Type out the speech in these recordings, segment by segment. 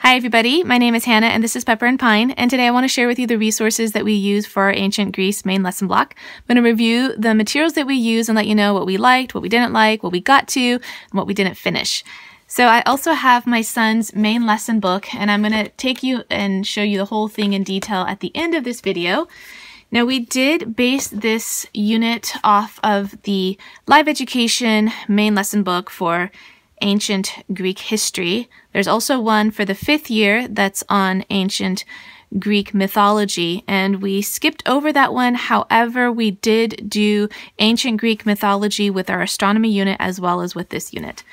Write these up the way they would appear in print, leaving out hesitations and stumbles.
Hi everybody, my name is Hannah and this is Pepper and Pine, and today I want to share with you the resources that we use for our Ancient Greece main lesson block. I'm going to review the materials that we use and let you know what we liked, what we didn't like, what we got to, and what we didn't finish. So I also have my son's main lesson book, and I'm going to take you and show you the whole thing in detail at the end of this video. Now, we did base this unit off of the Live Education main lesson book for Ancient Greek history. There's also one for the 5th year that's on Ancient Greek mythology, and we skipped over that one. However, we did do Ancient Greek mythology with our astronomy unit as well as with this unit.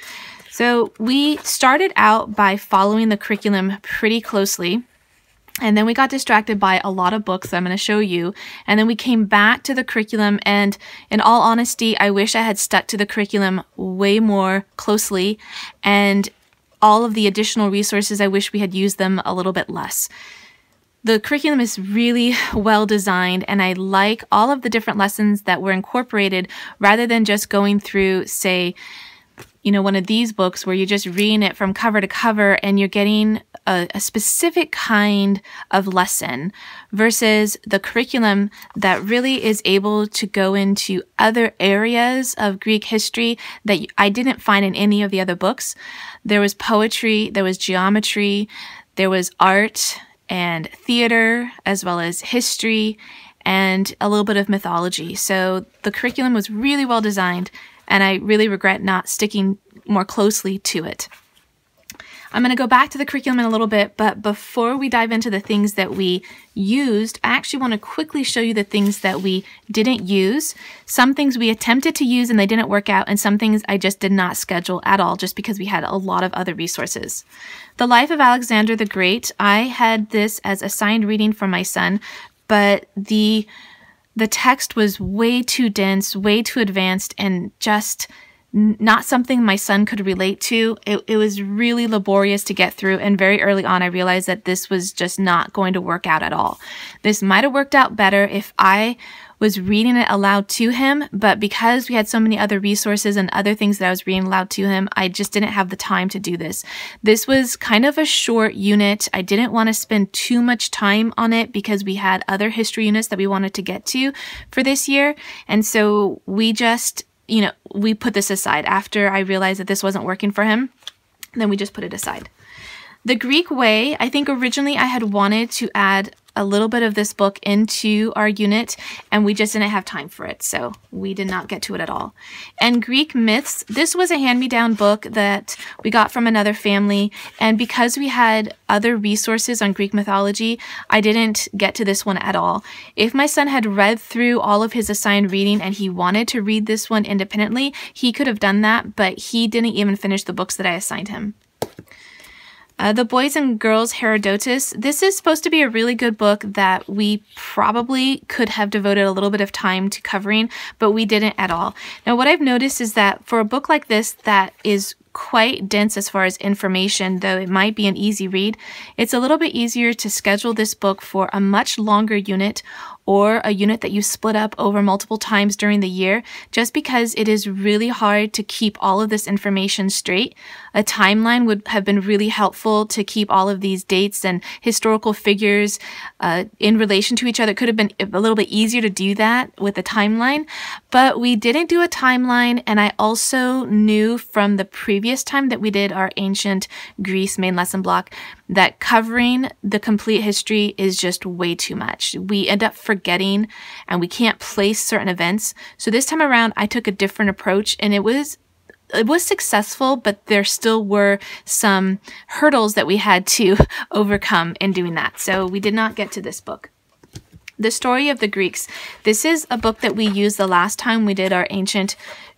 So we started out by following the curriculum pretty closely, and then we got distracted by a lot of books that I'm going to show you. And then we came back to the curriculum, and in all honesty, I wish I had stuck to the curriculum way more closely, and all of the additional resources, I wish we had used them a little bit less. The curriculum is really well designed, and I like all of the different lessons that were incorporated rather than just going through, say, one of these books where you're just reading it from cover to cover and you're getting a specific kind of lesson, versus the curriculum that really is able to go into other areas of Greek history that I didn't find in any of the other books. There was poetry, there was geometry, there was art and theater, as well as history and a little bit of mythology. So the curriculum was really well designed, and I really regret not sticking more closely to it. I'm going to go back to the curriculum in a little bit, but before we dive into the things that we used, I actually want to quickly show you the things that we didn't use. Some things we attempted to use and they didn't work out, and some things I just did not schedule at all just because we had a lot of other resources. The Life of Alexander the Great, I had this as assigned reading for my son, but the text was way too dense, way too advanced, and just not something my son could relate to. It was really laborious to get through, and very early on I realized that this was just not going to work out at all. This might have worked out better if I was reading it aloud to him, but because we had so many other resources and other things that I was reading aloud to him, I just didn't have the time to do this. This was kind of a short unit. I didn't want to spend too much time on it because we had other history units that we wanted to get to for this year, and so we just we put this aside. After I realized that this wasn't working for him, then we just put it aside. The Greek Way, I think originally I had wanted to add a little bit of this book into our unit, and we just didn't have time for it, so we did not get to it at all. And Greek Myths, this was a hand-me-down book that we got from another family, and because we had other resources on Greek mythology, I didn't get to this one at all. If my son had read through all of his assigned reading and he wanted to read this one independently, he could have done that, but he didn't even finish the books that I assigned him. The Boys and Girls Herodotus, this is supposed to be a really good book that we probably could have devoted a little bit of time to covering, but we didn't at all. Now, what I've noticed is that for a book like this that is quite dense as far as information, though it might be an easy read, it's a little bit easier to schedule this book for a much longer unit, or a unit that you split up over multiple times during the year, just because it is really hard to keep all of this information straight. A timeline would have been really helpful to keep all of these dates and historical figures in relation to each other. It could have been a little bit easier to do that with a timeline, but we didn't do a timeline, and I also knew from the previous time that we did our Ancient Greece main lesson block that covering the complete history is just way too much. We end up forgetting, and we can't place certain events. So this time around, I took a different approach, and it was successful, but there still were some hurdles that we had to overcome in doing that. So we did not get to this book. The Story of the Greeks. This is a book that we used the last time we did our Ancient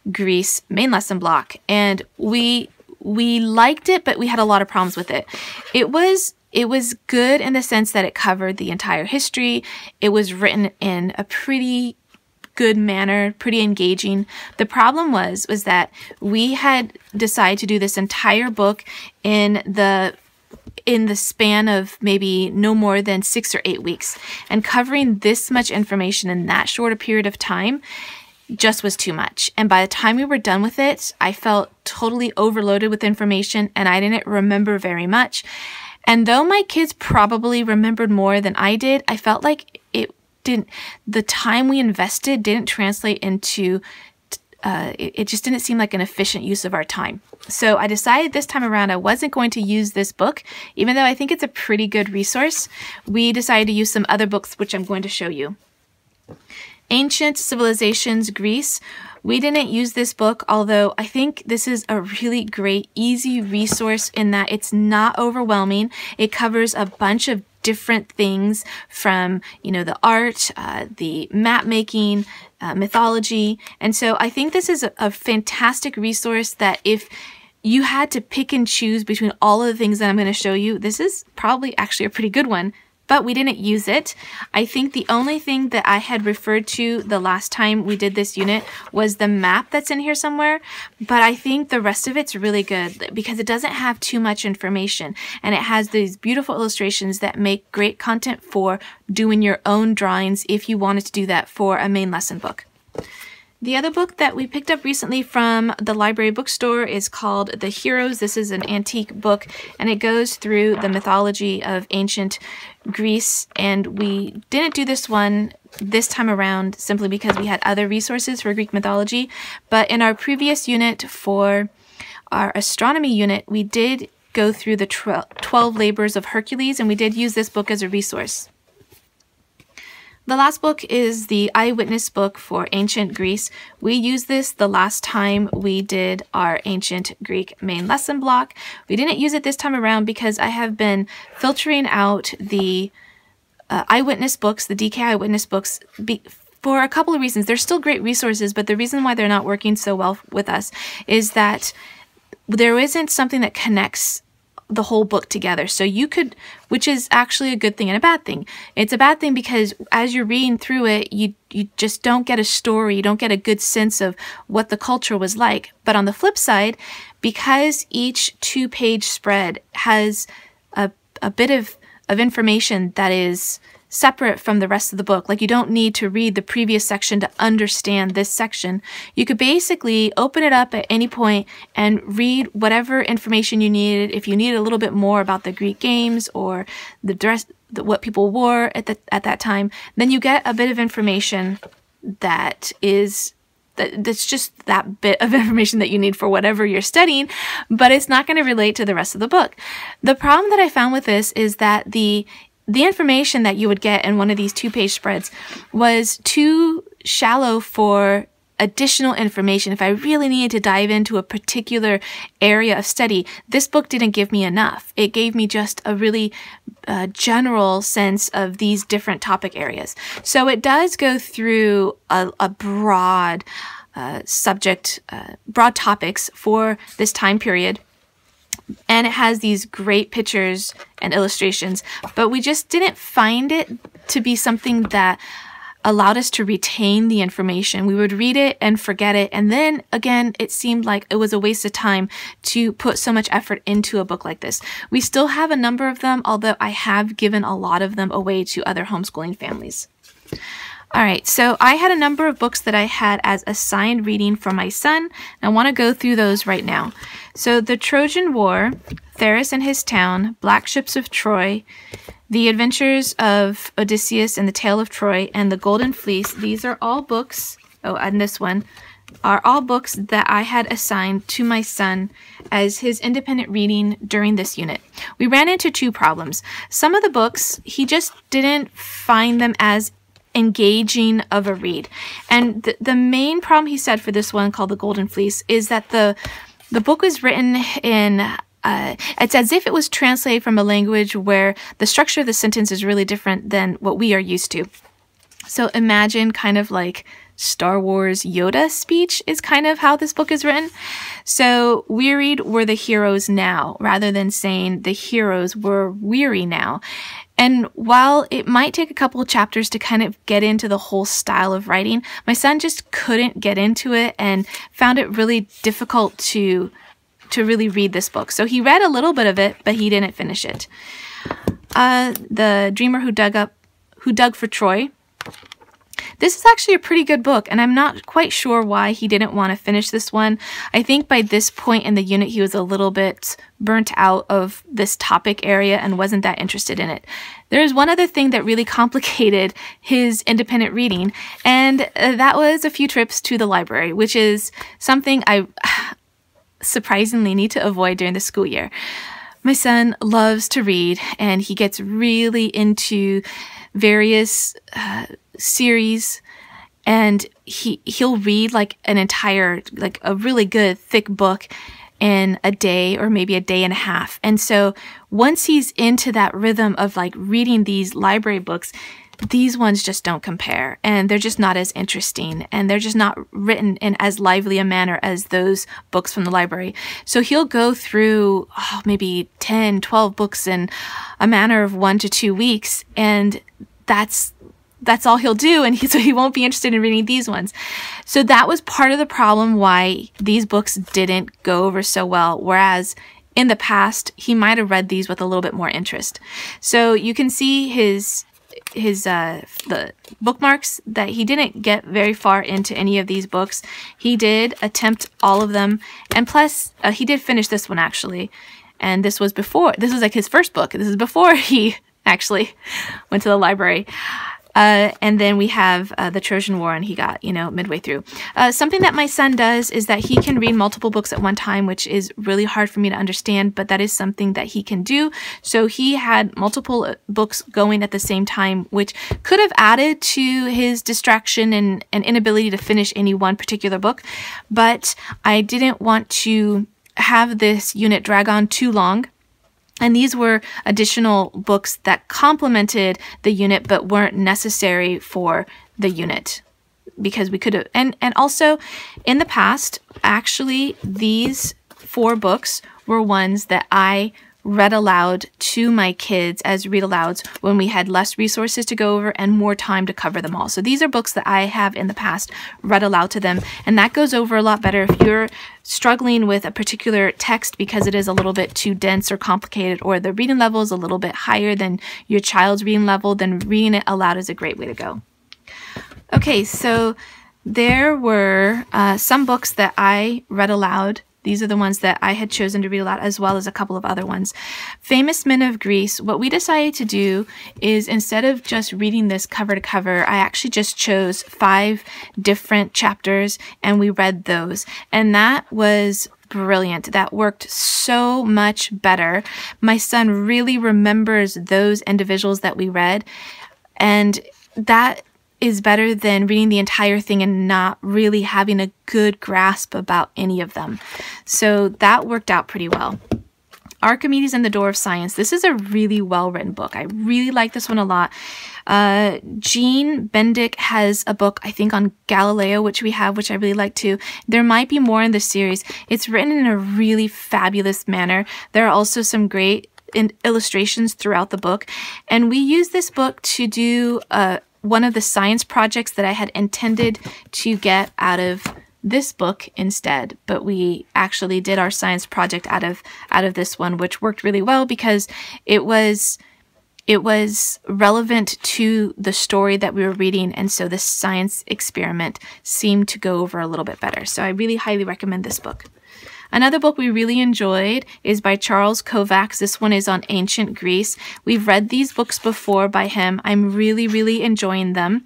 Greece main lesson block, and we liked it, but we had a lot of problems with it. It was good in the sense that it covered the entire history. It was written in a pretty good manner, pretty engaging. The problem was that we had decided to do this entire book in the span of maybe no more than 6 or 8 weeks, and covering this much information in that short a period of time just was too much. And by the time we were done with it, I felt totally overloaded with information, and I didn't remember very much. And though my kids probably remembered more than I did, I felt like the time we invested didn't translate into, it just didn't seem like an efficient use of our time. So I decided this time around I wasn't going to use this book, even though I think it's a pretty good resource. We decided to use some other books, which I'm going to show you. Ancient Civilisations, Greece. We didn't use this book, although I think this is a really great, easy resource in that it's not overwhelming. It covers a bunch of different things from, the art, the map making, mythology. And so I think this is a fantastic resource that if you had to pick and choose between all of the things that I'm going to show you, this is probably actually a pretty good one. But we didn't use it. I think the only thing that I had referred to the last time we did this unit was the map that's in here somewhere. But I think the rest of it's really good because it doesn't have too much information. And it has these beautiful illustrations that make great content for doing your own drawings if you wanted to do that for a main lesson book. The other book that we picked up recently from the library bookstore is called The Heroes. This is an antique book, and it goes through the mythology of ancient Greece. And we didn't do this one this time around simply because we had other resources for Greek mythology. But in our previous unit for our astronomy unit, we did go through the 12 labors of Hercules, and we did use this book as a resource. The last book is the Eyewitness book for ancient Greece. We used this the last time we did our ancient Greek main lesson block. We didn't use it this time around because I have been filtering out the eyewitness books, the DK eyewitness books, for a couple of reasons. They're still great resources, but the reason why they're not working so well with us is that there isn't something that connects the whole book together. So you could, which is actually a good thing and a bad thing. It's a bad thing because as you're reading through it, you just don't get a story, you don't get a good sense of what the culture was like. But on the flip side, because each 2-page spread has a bit of information that is separate from the rest of the book, like you don't need to read the previous section to understand this section. You could basically open it up at any point and read whatever information you needed. If you needed a little bit more about the Greek games or the dress, what people wore at that time, then you get a bit of information that's just that bit of information that you need for whatever you're studying, but it's not going to relate to the rest of the book. The problem that I found with this is that the information that you would get in one of these 2-page spreads was too shallow for additional information. If I really needed to dive into a particular area of study, this book didn't give me enough. It gave me just a really general sense of these different topic areas. So it does go through a broad broad topics for this time period. And it has these great pictures and illustrations, but we just didn't find it to be something that allowed us to retain the information. We would read it and forget it, and then again, it seemed like it was a waste of time to put so much effort into a book like this. We still have a number of them, although I have given a lot of them away to other homeschooling families. All right, so I had a number of books that I had as assigned reading for my son, and I want to go through those right now. So the Trojan War, Theris and His Town, Black Ships of Troy, The Adventures of Odysseus and the Tale of Troy, and The Golden Fleece. These are all books, and this one, are all books that I had assigned to my son as his independent reading during this unit. We ran into 2 problems. Some of the books, he just didn't find them as engaging of a read. And the main problem he said for this one, called The Golden Fleece, is that the book was written in it's as if it was translated from a language where the structure of the sentence is really different than what we are used to. So imagine kind of like Star Wars Yoda speech is kind of how this book is written. So wearied were the heroes now, rather than saying the heroes were weary now. And while it might take a couple of chapters to kind of get into the whole style of writing, my son just couldn't get into it and found it really difficult to really read this book. So he read a little bit of it, but he didn't finish it. The Dreamer Who Dug for Troy. This is actually a pretty good book, and I'm not quite sure why he didn't want to finish this one. I think by this point in the unit, he was a little bit burnt out of this topic area and wasn't that interested in it. There's one other thing that really complicated his independent reading, and that was a few trips to the library, which is something I surprisingly need to avoid during the school year. My son loves to read, and he gets really into various series, and he'll read like an entire, like a really good thick book in a day or maybe a day and a half. And so once he's into that rhythm of like reading these library books, these ones just don't compare, and they're just not as interesting, and they're just not written in as lively a manner as those books from the library. So he'll go through maybe 10, 12 books in a manner of 1 to 2 weeks, and that's all he'll do, and so he won't be interested in reading these ones. So that was part of the problem why these books didn't go over so well, whereas in the past, he might have read these with a little bit more interest. So you can see the bookmarks that he didn't get very far into any of these books. He did attempt all of them, and plus he did finish this one actually, and this was like his first book. This is before he actually went to the library. And then we have the Trojan War, and he got, midway through. Something that my son does is that he can read multiple books at one time, which is really hard for me to understand, but that is something that he can do. So he had multiple books going at the same time, which could have added to his distraction and inability to finish any one particular book. But I didn't want to have this unit drag on too long. And these were additional books that complemented the unit but weren't necessary for the unit, because we could have, and also in the past, actually, these 4 books were ones that I read aloud to my kids as read-alouds when we had less resources to go over and more time to cover them all. So these are books that I have in the past read aloud to them, and that goes over a lot better if you're struggling with a particular text because it is a little bit too dense or complicated, or the reading level is a little bit higher than your child's reading level. Then reading it aloud is a great way to go. Okay, so there were some books that I read aloud. These are the ones that I had chosen to read aloud, as well as a couple of other ones. Famous Men of Greece. What we decided to do is, instead of just reading this cover to cover, I actually just chose 5 different chapters and we read those. And that was brilliant. That worked so much better. My son really remembers those individuals that we read, and that is better than reading the entire thing and not really having a good grasp about any of them. So that worked out pretty well. Archimedes and the Door of Science. This is a really well-written book. I really like this one a lot. Jean Bendick has a book, I think, on Galileo, which we have, which I really like too. There might be more in this series. It's written in a really fabulous manner. There are also some great illustrations throughout the book. And we use this book to do one of the science projects that I had intended to get out of this book instead, but we actually did our science project out of this one, which worked really well because it was relevant to the story that we were reading, and so the science experiment seemed to go over a little bit better. So I really highly recommend this book. Another book we really enjoyed is by Charles Kovacs. This one is on ancient Greece. We've read these books before by him. I'm really, really enjoying them.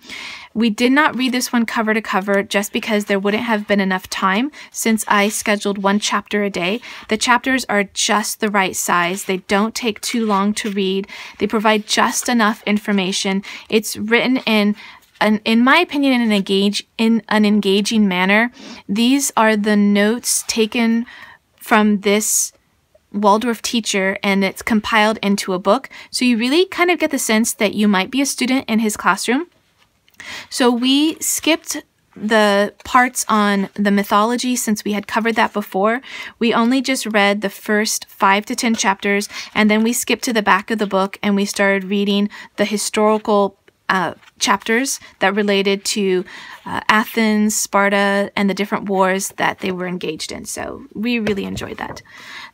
We did not read this one cover to cover just because there wouldn't have been enough time since I scheduled 1 chapter a day. The chapters are just the right size. They don't take too long to read. They provide just enough information. It's written in my opinion, in an engaging manner. These are the notes taken from this Waldorf teacher, and it's compiled into a book. So you really kind of get the sense that you might be a student in his classroom. So we skipped the parts on the mythology since we had covered that before. We only just read the first 5 to 10 chapters, and then we skipped to the back of the book and we started reading the historical chapters that related to Athens, Sparta, and the different wars that they were engaged in. So we really enjoyed that.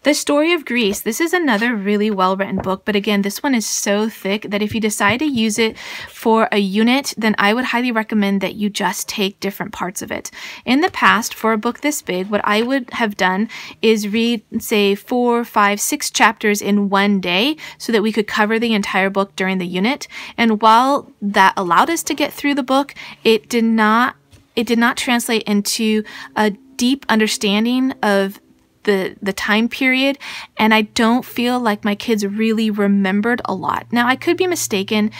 The Story of Greece. This is another really well-written book, but again, this one is so thick that if you decide to use it for a unit, then I would highly recommend that you just take different parts of it. In the past, for a book this big, what I would have done is read, say, 4, 5, 6 chapters in one day so that we could cover the entire book during the unit. And while that allowed us to get through the book, it did not translate into a deep understanding of the time period, and I don't feel like my kids really remembered a lot. Now, I could be mistaken.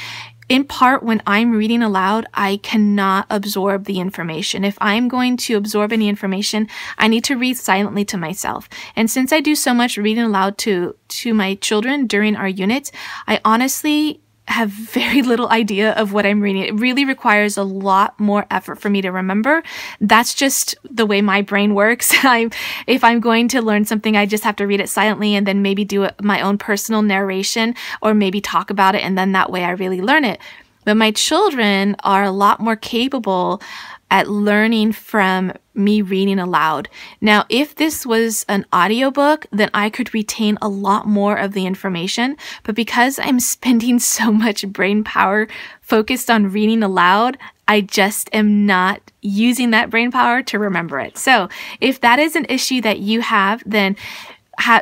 In part, when I'm reading aloud, I cannot absorb the information. If I'm going to absorb any information, I need to read silently to myself. And since I do so much reading aloud to my children during our units, I honestly have very little idea of what I'm reading. It really requires a lot more effort for me to remember. That's just the way my brain works. If I'm going to learn something, I just have to read it silently and then maybe do my own personal narration or maybe talk about it, and then that way I really learn it. But my children are a lot more capable at learning from me reading aloud. Now, if this was an audiobook, then I could retain a lot more of the information, but because I'm spending so much brain power focused on reading aloud, I just am not using that brain power to remember it. So if that is an issue that you have, then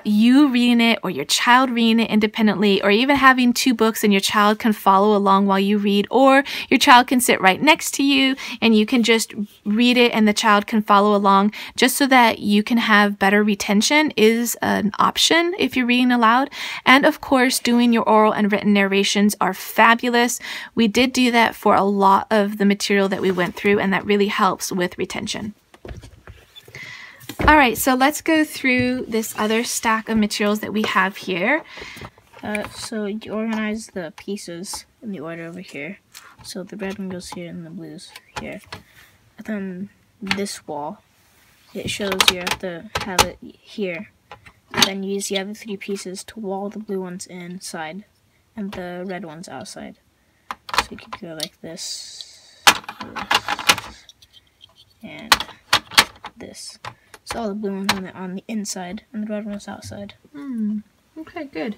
you reading it or your child reading it independently, or even having 2 books and your child can follow along while you read, or your child can sit right next to you and you can just read it and the child can follow along, just so that you can have better retention, is an option if you're reading aloud. And of course, doing your oral and written narrations are fabulous. We did do that for a lot of the material that we went through, and that really helps with retention. All right, so let's go through this other stack of materials that we have here. So you organize the pieces in the order over here. So the red one goes here and the blues here. And then this wall, it shows you have to have it here. And then you use the other 3 pieces to wall the blue ones inside and the red ones outside. So you could go like this, and this. So all the blue ones on the inside and the red ones outside. Okay, good.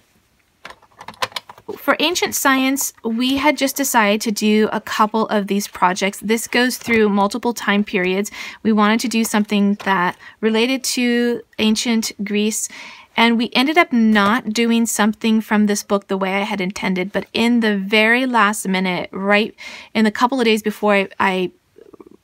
For ancient science, we had just decided to do a couple of these projects. This goes through multiple time periods. We wanted to do something that related to ancient Greece, and we ended up not doing something from this book the way I had intended, but in the very last minute, right in the couple of days before I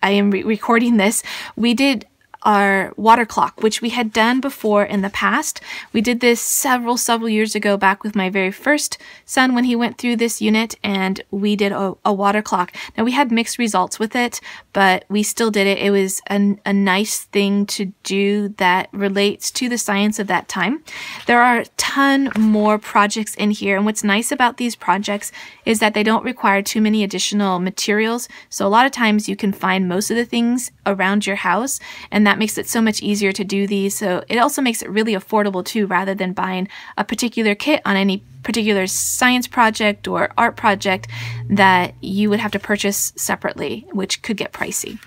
am recording this, we did our water clock, which we had done before in the past. We did this several years ago, back with my very first son when he went through this unit, and we did a water clock. Now, we had mixed results with it, but we still did it. It was a nice thing to do that relates to the science of that time. There are a ton more projects in here, and what's nice about these projects is that they don't require too many additional materials. So a lot of times you can find most of the things around your house, and that makes it so much easier to do these. So it also makes it really affordable too, rather than buying a particular kit on any particular science project or art project that you would have to purchase separately, which could get pricey.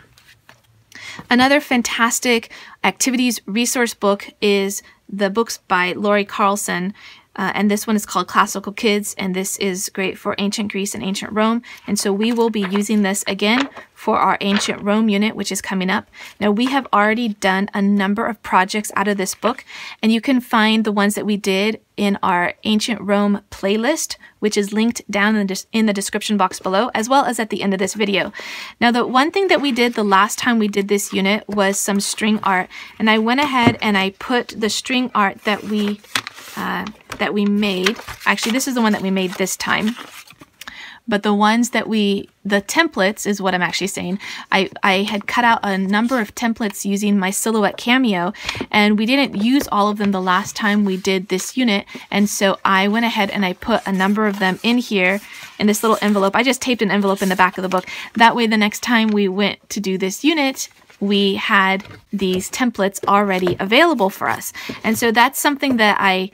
Another fantastic activities resource book is the books by Lori Carlson. And this one is called Classical Kids, and this is great for ancient Greece and ancient Rome. And so we will be using this again for our ancient Rome unit, which is coming up. Now, we have already done a number of projects out of this book, and you can find the ones that we did in our ancient Rome playlist, which is linked down in the description box below, as well as at the end of this video. Now, the one thing that we did the last time we did this unit was some string art, and I went ahead and I put the string art that we made. Actually, this is the one that we made this time. But the ones that the templates is what I'm actually saying. I had cut out a number of templates using my Silhouette Cameo, and we didn't use all of them the last time we did this unit. And so I went ahead and I put a number of them in here in this little envelope. I just taped an envelope in the back of the book. That way, the next time we went to do this unit, we had these templates already available for us. And so that's something that I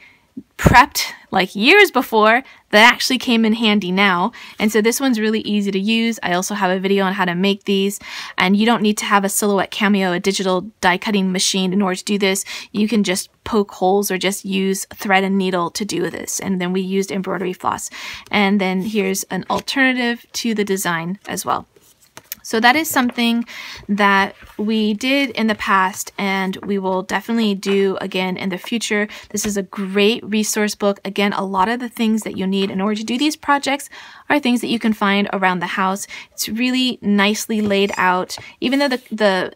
prepped like years before that actually came in handy now. And so this one's really easy to use. I also have a video on how to make these, and you don't need to have a Silhouette Cameo, a digital die cutting machine, in order to do this. You can just poke holes or just use thread and needle to do this. And then we used embroidery floss. And then here's an alternative to the design as well. So that is something that we did in the past, and we will definitely do again in the future. This is a great resource book. Again, a lot of the things that you need in order to do these projects are things that you can find around the house. It's really nicely laid out. Even though the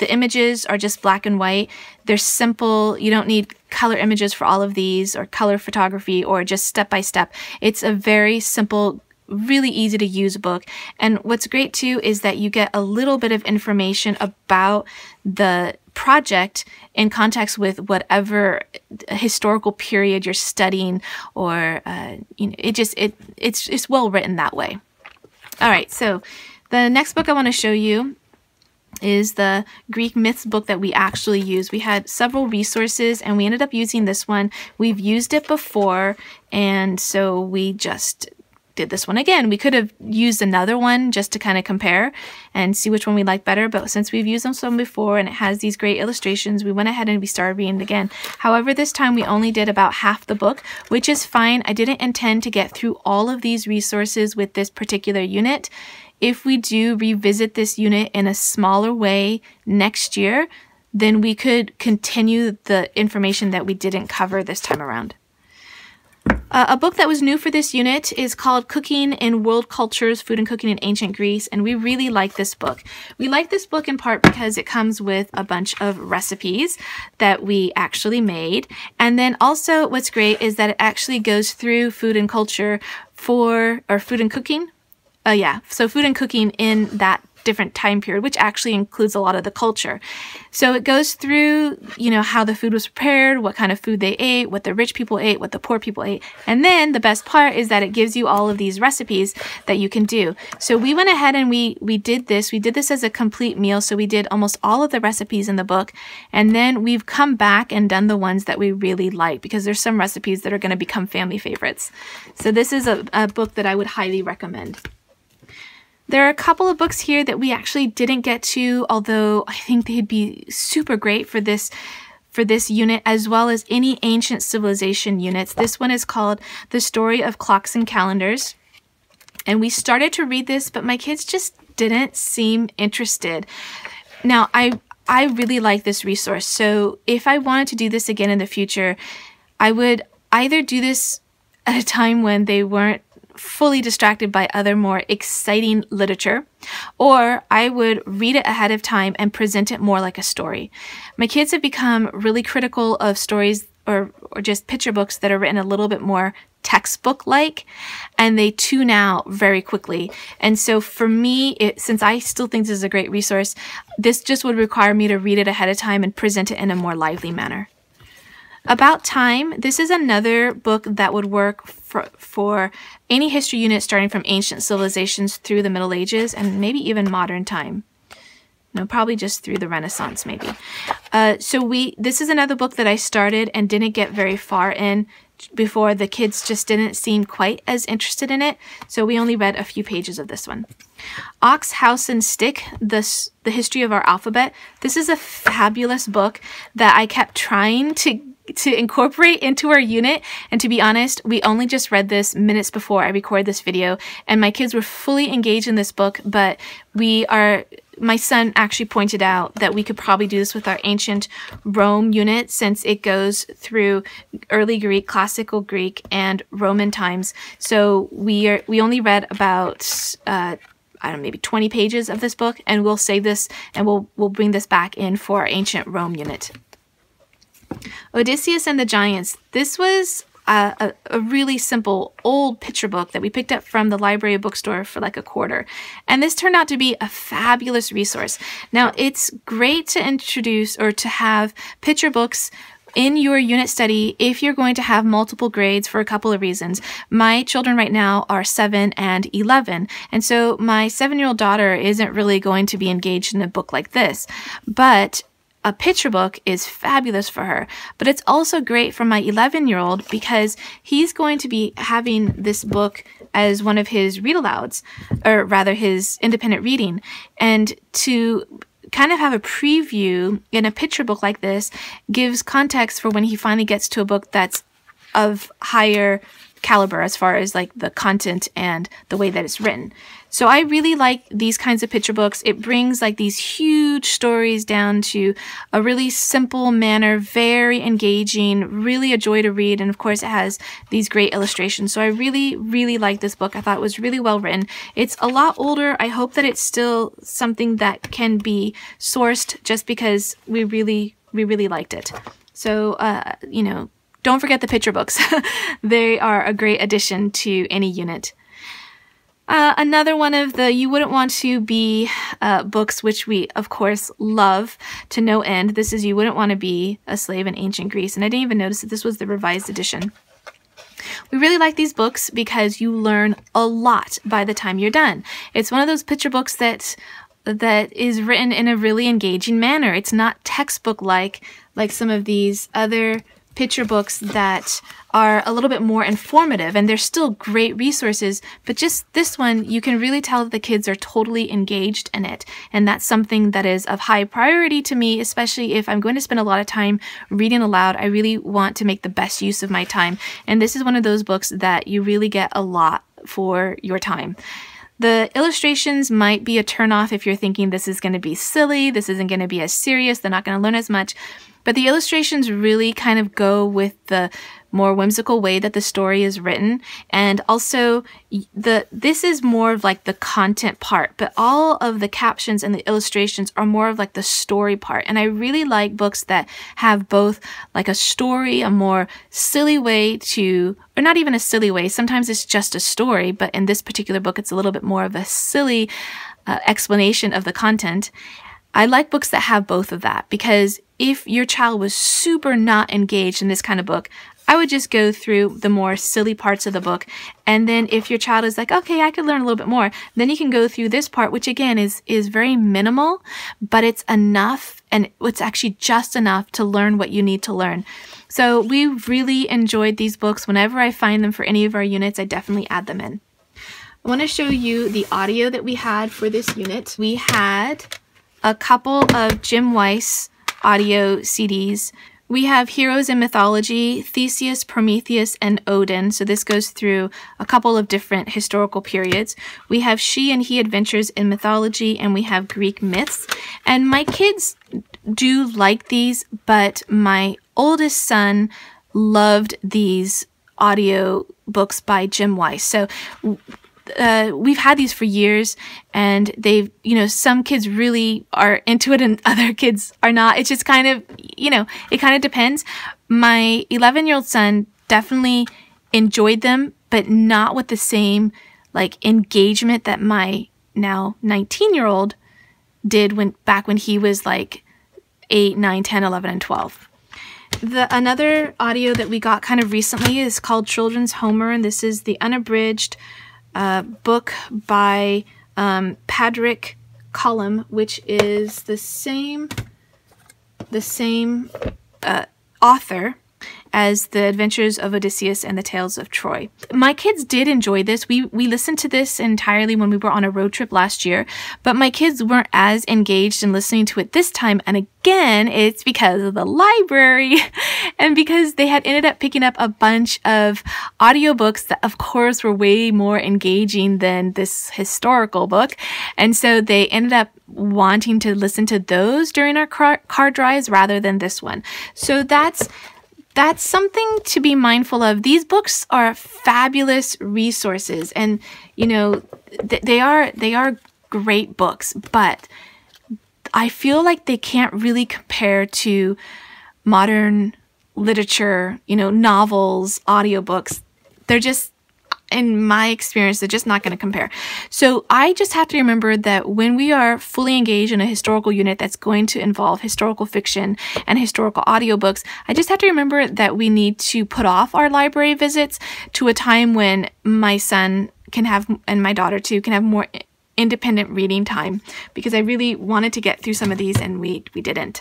images are just black and white, they're simple. You don't need color images for all of these, or color photography, or just step by step. It's a very simple, really easy to use book. And what's great too is that you get a little bit of information about the project in context with whatever historical period you're studying, or it's well written that way. All right, so the next book I want to show you is the Greek myths book that we actually use. We had several resources and we ended up using this one. We've used it before, and so we just did this one again. We could have used another one just to kind of compare and see which one we like better, but since we've used them some before and it has these great illustrations, we went ahead and we started reading it again. However, this time we only did about half the book, which is fine. I didn't intend to get through all of these resources with this particular unit. If we do revisit this unit in a smaller way next year, then we could continue the information that we didn't cover this time around. A book that was new for this unit is called Cooking in World Cultures, Food and Cooking in Ancient Greece, and we really like this book. We like this book in part because it comes with a bunch of recipes that we actually made, and then also what's great is that it actually goes through food and culture food and cooking. So food and cooking in that different time period, which actually includes a lot of the culture. So it goes through, how the food was prepared, what kind of food they ate, what the rich people ate, what the poor people ate. And then the best part is that it gives you all of these recipes that you can do. So we went ahead and we did this. We did this as a complete meal. So we did almost all of the recipes in the book. And then we've come back and done the ones that we really like, because there's some recipes that are going to become family favorites. So this is a book that I would highly recommend. There are a couple of books here that we actually didn't get to, although I think they'd be super great for this unit, as well as any ancient civilization units. This one is called The Story of Clocks and Calendars. And we started to read this, but my kids just didn't seem interested. Now, I really like this resource, so if I wanted to do this again in the future, I would either do this at a time when they weren't fully distracted by other more exciting literature, or I would read it ahead of time and present it more like a story. My kids have become really critical of stories or just picture books that are written a little bit more textbook-like, and they tune out very quickly. And so for me, since I still think this is a great resource, this just would require me to read it ahead of time and present it in a more lively manner. About Time, this is another book that would work for any history unit starting from ancient civilizations through the Middle Ages and maybe even modern time. No, probably just through the Renaissance maybe. This is another book that I started and didn't get very far in before the kids just didn't seem quite as interested in it, so we only read a few pages of this one. Ox, House, and Stick, the History of Our Alphabet. This is a fabulous book that I kept trying to incorporate into our unit, and to be honest, we only just read this minutes before I recorded this video, and my kids were fully engaged in this book, but my son actually pointed out that we could probably do this with our ancient Rome unit, since it goes through early Greek, classical Greek, and Roman times. So we only read about maybe 20 pages of this book, and we'll save this and we'll bring this back in for our ancient Rome unit. Odysseus and the Giants. This was a really simple old picture book that we picked up from the library bookstore for like $1.25. And this turned out to be a fabulous resource. Now, it's great to introduce or to have picture books in your unit study if you're going to have multiple grades for a couple of reasons. My children right now are 7 and 11, and so my 7-year-old daughter isn't really going to be engaged in a book like this. But a picture book is fabulous for her, but it's also great for my 11-year-old because he's going to be having this book as one of his read-alouds, or rather his independent reading. And to kind of have a preview in a picture book like this gives context for when he finally gets to a book that's of higher caliber as far as like the content and the way that it's written. So I really like these kinds of picture books. It brings like these huge stories down to a really simple manner, very engaging, really a joy to read. And of course it has these great illustrations. So I really, really like this book. I thought it was really well written. It's a lot older. I hope that it's still something that can be sourced just because we really liked it. So, you know, don't forget the picture books. They are a great addition to any unit. Another one of the You Wouldn't Want to Be books, which we, of course, love to no end. This is You Wouldn't Want to Be a Slave in Ancient Greece. And I didn't even notice that this was the revised edition. We really like these books because you learn a lot by the time you're done. It's one of those picture books that is written in a really engaging manner. It's not textbook-like some of these other picture books that are a little bit more informative, and they're still great resources, but just this one, you can really tell that the kids are totally engaged in it. And that's something that is of high priority to me, especially if I'm going to spend a lot of time reading aloud. I really want to make the best use of my time. And this is one of those books that you really get a lot for your time. The illustrations might be a turnoff if you're thinking this is going to be silly, this isn't going to be as serious, they're not going to learn as much. But the illustrations really kind of go with the more whimsical way that the story is written. And also, this is more of like the content part, but all of the captions and the illustrations are more of like the story part. And I really like books that have both like a story, a more silly way to, or not even a silly way, sometimes it's just a story, but in this particular book, it's a little bit more of a silly explanation of the content. I like books that have both of that, because if your child was super not engaged in this kind of book, I would just go through the more silly parts of the book. And then if your child is like, okay, I could learn a little bit more, then you can go through this part, which again is very minimal, but it's enough, and it's actually just enough to learn what you need to learn. So we really enjoyed these books. Whenever I find them for any of our units, I definitely add them in. I want to show you the audio that we had for this unit. We had a couple of Jim Weiss audio CDs. We have Heroes in Mythology, Theseus, Prometheus, and Odin. So this goes through a couple of different historical periods. We have She and He Adventures in Mythology, and we have Greek myths. And my kids do like these, but my oldest son loved these audio books by Jim Weiss. So we've had these for years, and they've, you know, some kids really are into it and other kids are not. It's just kind of, you know, it kind of depends. My 11-year-old son definitely enjoyed them, but not with the same like engagement that my now 19-year-old did back when he was like 8, 9, 10, 11, and 12. Another audio that we got kind of recently is called Children's Homer, and this is the unabridged book by Padraig Colum, which is the same author as The Adventures of Odysseus and the Tales of Troy. My kids did enjoy this. We listened to this entirely when we were on a road trip last year, but my kids weren't as engaged in listening to it this time. And again, it's because of the library and because they had ended up picking up a bunch of audiobooks that of course were way more engaging than this historical book. And so they ended up wanting to listen to those during our car drives rather than this one. So that's something to be mindful of. These books are fabulous resources, and you know, they are great books, but I feel like they can't really compare to modern literature, you know, novels, audiobooks. They're just, in my experience, they're just not going to compare. So I just have to remember that when we are fully engaged in a historical unit that's going to involve historical fiction and historical audiobooks, I just have to remember that we need to put off our library visits to a time when my son can have, and my daughter too, can have more independent reading time, because I really wanted to get through some of these and we didn't.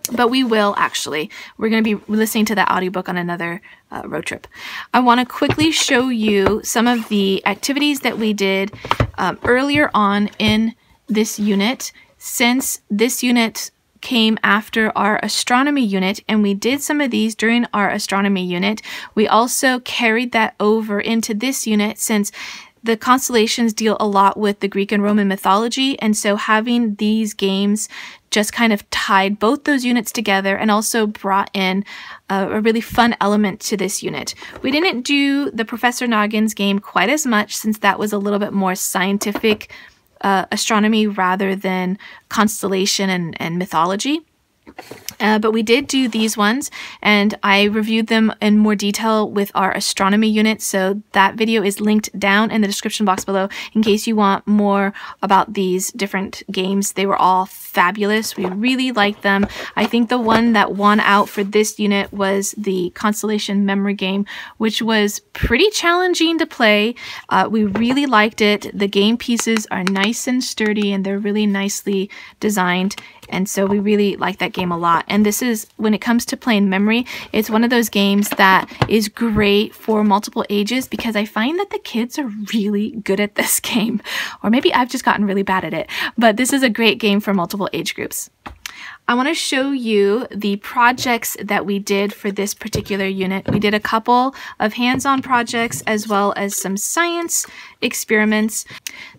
but we will actually. We're going to be listening to that audiobook on another road trip. I want to quickly show you some of the activities that we did earlier on in this unit, since this unit came after our astronomy unit, and we did some of these during our astronomy unit. We also carried that over into this unit since the constellations deal a lot with the Greek and Roman mythology, and so having these games just kind of tied both those units together and also brought in a really fun element to this unit. We didn't do the Professor Noggins game quite as much since that was a little bit more scientific astronomy rather than constellation and mythology. But we did do these ones, and I reviewed them in more detail with our astronomy unit, so that video is linked down in the description box below in case you want more about these different games. They were all fabulous. We really liked them. I think the one that won out for this unit was the Constellation memory game, which was pretty challenging to play. We really liked it. The game pieces are nice and sturdy, and they're really nicely designed. And so we really like that game a lot. And this is, when it comes to playing memory, it's one of those games that is great for multiple ages because I find that the kids are really good at this game. Or maybe I've just gotten really bad at it. But this is a great game for multiple age groups. I want to show you the projects that we did for this particular unit. We did a couple of hands-on projects as well as some science experiments.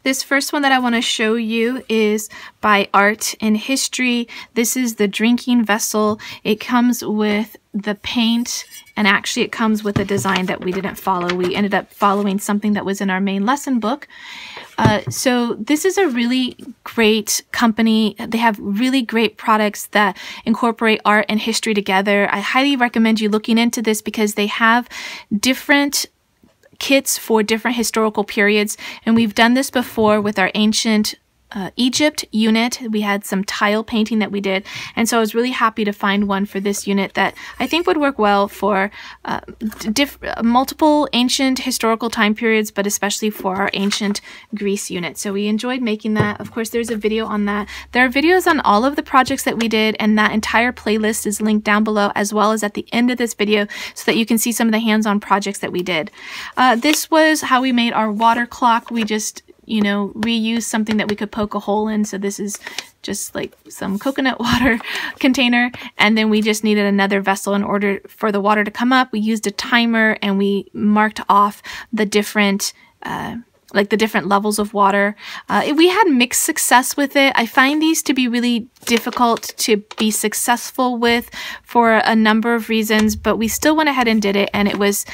This first one that I want to show you is by Art and History. This is the drinking vessel. It comes with the paint, and actually it comes with a design that we didn't follow. We ended up following something that was in our main lesson book. So this is a really great company. They have really great products that incorporate art and history together. I highly recommend you looking into this because they have different kits for different historical periods, and we've done this before with our ancient Egypt unit. We had some tile painting that we did, and so I was really happy to find one for this unit that I think would work well for multiple ancient historical time periods, but especially for our ancient Greece unit. So we enjoyed making that. Of course, there's a video on that. There are videos on all of the projects that we did, and that entire playlist is linked down below as well as at the end of this video so that you can see some of the hands-on projects that we did. This was how we made our water clock. We just reuse something that we could poke a hole in. So this is just like some coconut water container. And then we just needed another vessel in order for the water to come up. We used a timer and we marked off the different levels of water. We had mixed success with it. I find these to be really difficult to be successful with for a number of reasons, but we still went ahead and did it, and it was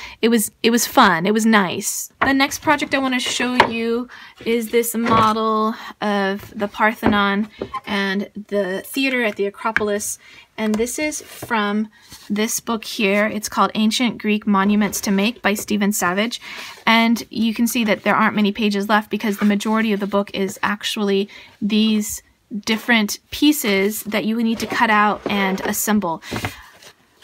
fun. It was nice. The next project I want to show you is this model of the Parthenon and the theater at the Acropolis. And this is from this book here. It's called Ancient Greek Monuments to Make by Stephen Savage. And you can see that there aren't many pages left because the majority of the book is actually these different pieces that you would need to cut out and assemble.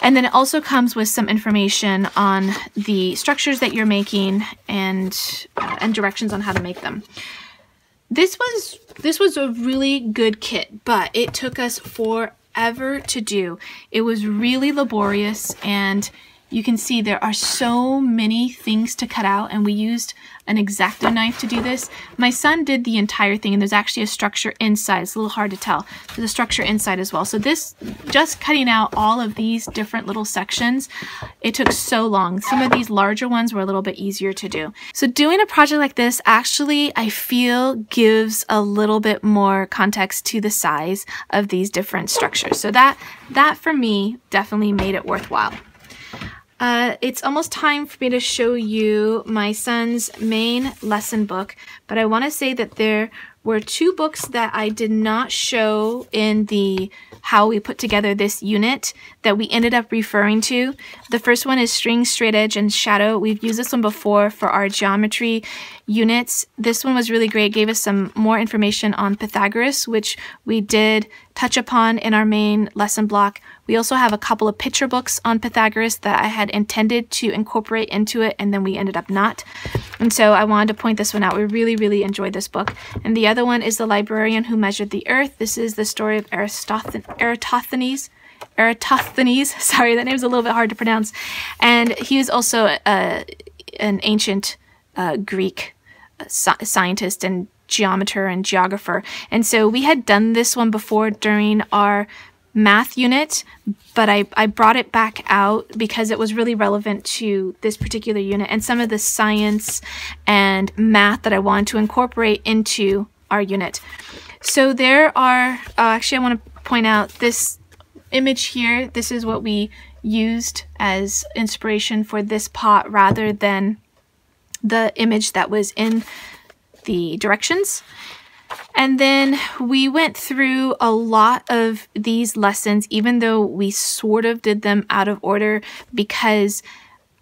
And then it also comes with some information on the structures that you're making and directions on how to make them. This was a really good kit, but it took us forever to do. It was really laborious, and you can see there are so many things to cut out, and we used an X-Acto knife to do this. My son did the entire thing, and there's actually a structure inside. It's a little hard to tell. There's a structure inside as well. So this, just cutting out all of these different little sections, it took so long. Some of these larger ones were a little bit easier to do. So doing a project like this actually, I feel, gives a little bit more context to the size of these different structures. So that for me definitely made it worthwhile. It's almost time for me to show you my son's main lesson book, but I want to say that there were two books that I did not show in the how we put together this unit that we ended up referring to. The first one is String, Straight Edge, and Shadow. We've used this one before for our geometry units. This one was really great. It gave us some more information on Pythagoras, which we did touch upon in our main lesson block. We also have a couple of picture books on Pythagoras that I had intended to incorporate into it, and then we ended up not. And so I wanted to point this one out. We really, really enjoyed this book. And the other one is The Librarian Who Measured the Earth. This is the story of Eratosthenes. Eratosthenes. Sorry, that name's a little bit hard to pronounce. And he was also an ancient Greek scientist and geometer and geographer. And so we had done this one before during our math unit, but I brought it back out because it was really relevant to this particular unit and some of the science and math that I wanted to incorporate into our unit. So there are, actually I want to point out this image here. This is what we used as inspiration for this pot rather than the image that was in the directions. And then we went through a lot of these lessons, even though we sort of did them out of order, because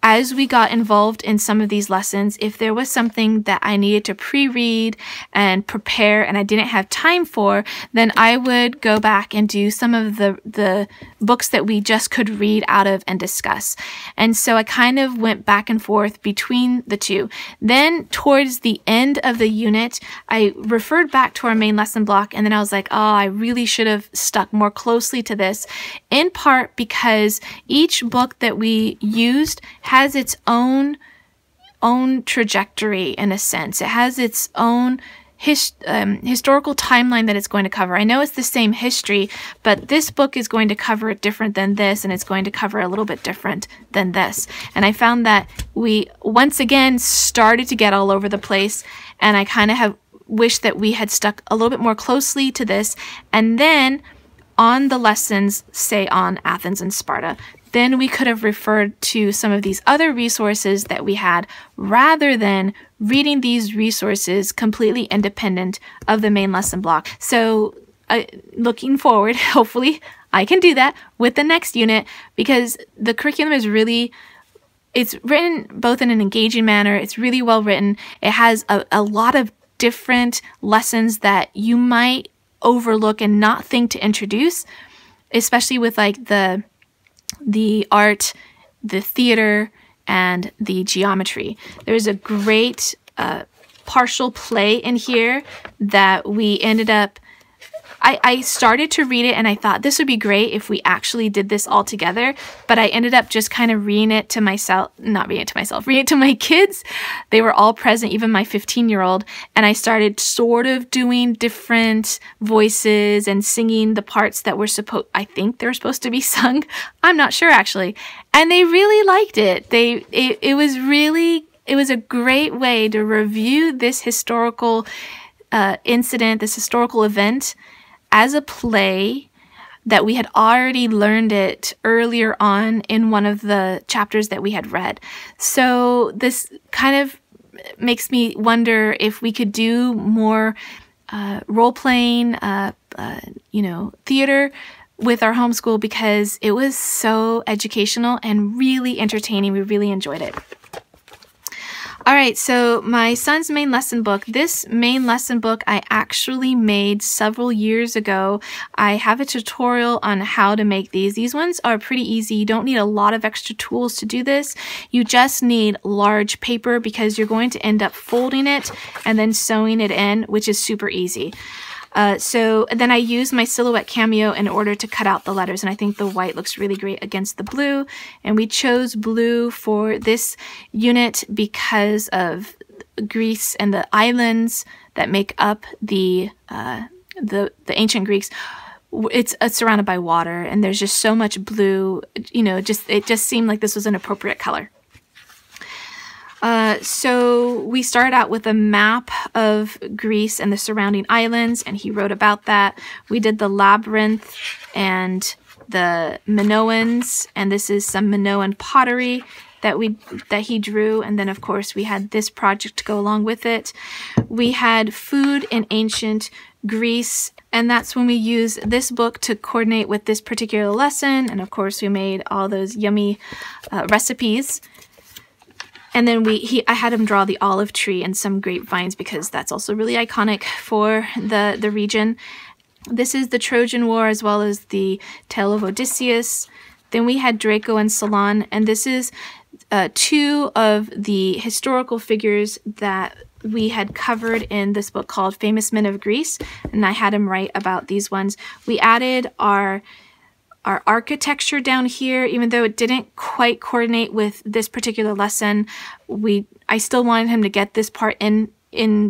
as we got involved in some of these lessons, if there was something that I needed to pre-read and prepare and I didn't have time for, then I would go back and do some of the books that we just could read out of and discuss. And so I kind of went back and forth between the two. Then towards the end of the unit, I referred back to our main lesson block, and then I was like, oh, I really should have stuck more closely to this, in part because each book that we used has its own trajectory in a sense. It has its own historical timeline that it's going to cover. I know it's the same history, but this book is going to cover it different than this, and it's going to cover a little bit different than this. And I found that we once again started to get all over the place, and I kind of have wished that we had stuck a little bit more closely to this. And then on the lessons, say on Athens and Sparta, then we could have referred to some of these other resources that we had rather than reading these resources completely independent of the main lesson block. So looking forward, hopefully I can do that with the next unit, because the curriculum is really, it's written both in an engaging manner. It's really well written. It has a lot of different lessons that you might overlook and not think to introduce, especially with like the art, the theater, and the geometry. There's a great partial play in here that we ended up, I started to read it and I thought this would be great if we actually did this all together, but I ended up just kind of reading it to myself, not reading it to myself, reading it to my kids. They were all present, even my 15-year-old, and I started sort of doing different voices and singing the parts that were I think they were supposed to be sung. I'm not sure actually. And they really liked it. It was a great way to review this historical incident, this historical event, as a play that we had already learned it earlier on in one of the chapters that we had read. So this kind of makes me wonder if we could do more role-playing, theater with our homeschool, because it was so educational and really entertaining. We really enjoyed it. All right, so my son's main lesson book. This main lesson book I actually made several years ago. I have a tutorial on how to make these. These ones are pretty easy. You don't need a lot of extra tools to do this. You just need large paper because you're going to end up folding it and then sewing it in, which is super easy. So then I used my Silhouette Cameo in order to cut out the letters, and I think the white looks really great against the blue. And we chose blue for this unit because of Greece and the islands that make up the ancient Greeks. It's surrounded by water, and there's just so much blue. It just seemed like this was an appropriate color. So we started out with a map of Greece and the surrounding islands, and he wrote about that. We did the labyrinth and the Minoans, and this is some Minoan pottery that he drew. And then of course we had this project to go along with it. We had food in ancient Greece, and that's when we used this book to coordinate with this particular lesson. And of course we made all those yummy recipes. And then I had him draw the olive tree and some grapevines because that's also really iconic for the region. This is the Trojan War as well as the Tale of Odysseus. Then we had Draco and Solon, and this is two of the historical figures that we had covered in this book called Famous Men of Greece, and I had him write about these ones. We added our our architecture down here, even though it didn't quite coordinate with this particular lesson, I still wanted him to get this part in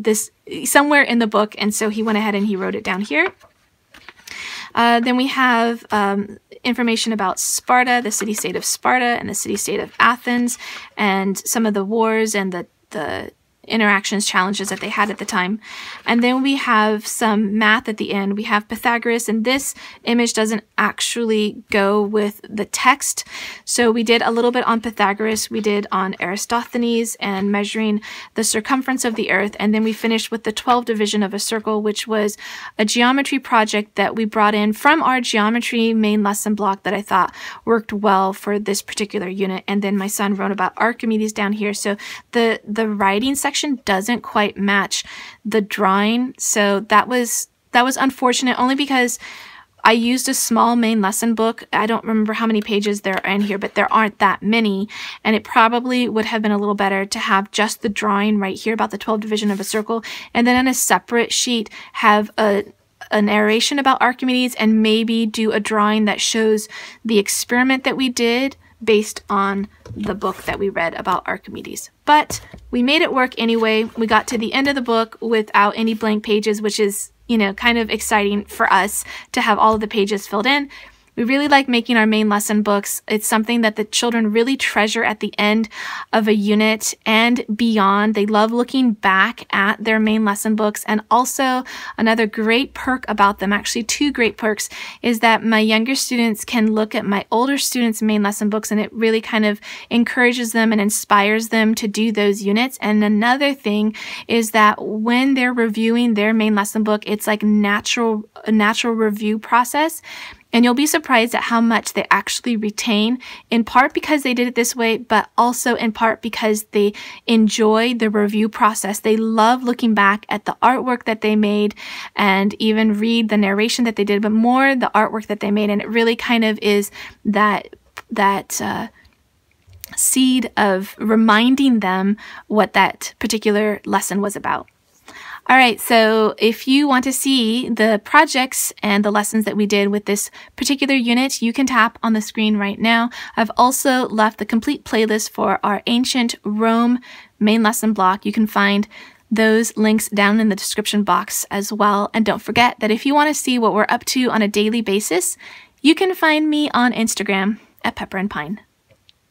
this somewhere in the book, and so he went ahead and he wrote it down here. Then we have information about Sparta, the city-state of Sparta, and the city-state of Athens, and some of the wars and the interactions, challenges that they had at the time. And then we have some math at the end. We have Pythagoras, and this image doesn't actually go with the text. So we did a little bit on Pythagoras, we did on Aristophanes and measuring the circumference of the earth, and then we finished with the 12 division of a circle, which was a geometry project that we brought in from our geometry main lesson block that I thought worked well for this particular unit. And then my son wrote about Archimedes down here. So the writing section doesn't quite match the drawing, so that was unfortunate, only because I used a small main lesson book. I don't remember how many pages there are in here, but there aren't that many, and it probably would have been a little better to have just the drawing right here about the 12 division of a circle, and then on a separate sheet have a narration about Archimedes, and maybe do a drawing that shows the experiment that we did based on the book that we read about Archimedes. But we made it work anyway. We got to the end of the book without any blank pages, which is, you know, kind of exciting for us to have all of the pages filled in. We really like making our main lesson books. It's something that the children really treasure at the end of a unit and beyond. They love looking back at their main lesson books. And also another great perk about them, actually two great perks, is that my younger students can look at my older students' main lesson books, and it really kind of encourages them and inspires them to do those units. And another thing is that when they're reviewing their main lesson book, it's like a natural review process. And you'll be surprised at how much they actually retain, in part because they did it this way, but also in part because they enjoy the review process. They love looking back at the artwork that they made and even read the narration that they did, but more the artwork that they made. And it really kind of is that seed of reminding them what that particular lesson was about. All right, so if you want to see the projects and the lessons that we did with this particular unit, you can tap on the screen right now. I've also left the complete playlist for our ancient Rome main lesson block. You can find those links down in the description box as well. And don't forget that if you want to see what we're up to on a daily basis, you can find me on Instagram at Pepper and Pine.